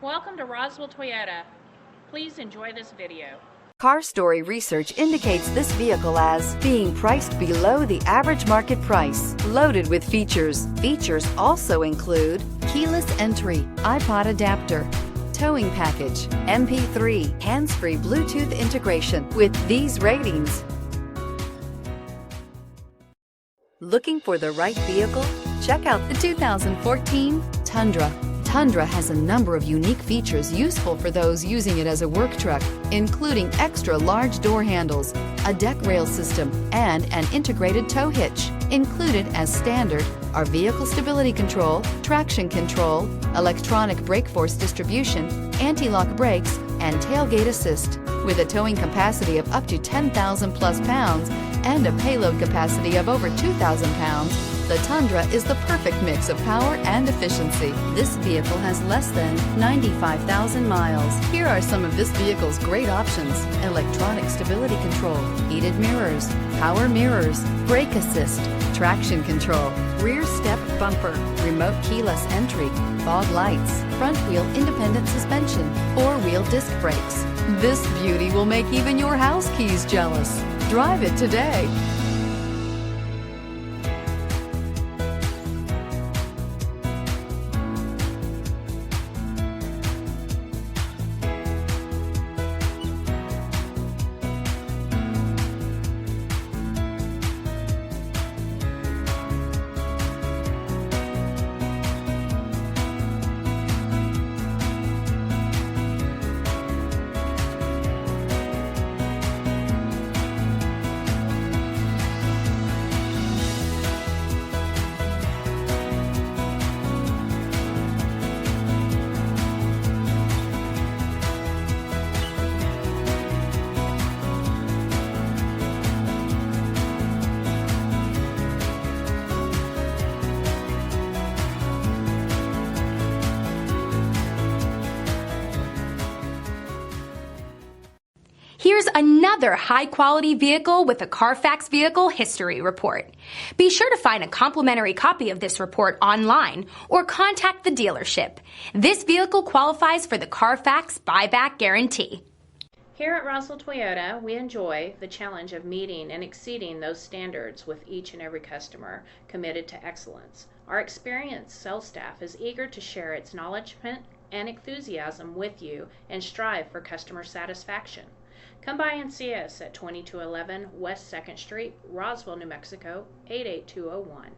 Welcome to Roswell Toyota. Please enjoy this video. Car Story research indicates this vehicle as being priced below the average market price, loaded with features. Features also include keyless entry, iPod adapter, towing package, MP3, hands-free Bluetooth integration. With these ratings, looking for the right vehicle? Check out the 2014 Tundra. Tundra has a number of unique features useful for those using it as a work truck, including extra large door handles, a deck rail system, and an integrated tow hitch. Included as standard are vehicle stability control, traction control, electronic brake force distribution, anti-lock brakes, and tailgate assist. With a towing capacity of up to 10,000 plus pounds and a payload capacity of over 2,000 pounds, the Tundra is the perfect mix of power and efficiency. This vehicle has less than 95,000 miles. Here are some of this vehicle's great options: electronic stability control, heated mirrors, power mirrors, brake assist, traction control, rear step bumper, remote keyless entry, fog lights, front wheel independent suspension, four-wheel disc brakes. This beauty will make even your house keys jealous. Drive it today. Here's another high-quality vehicle with a CARFAX Vehicle History Report. Be sure to find a complimentary copy of this report online or contact the dealership. This vehicle qualifies for the CARFAX Buyback Guarantee. Here at Roswell Toyota, we enjoy the challenge of meeting and exceeding those standards with each and every customer committed to excellence. Our experienced sales staff is eager to share its knowledge and enthusiasm with you and strive for customer satisfaction. Come by and see us at 2211 West 2nd Street, Roswell, New Mexico, 88201.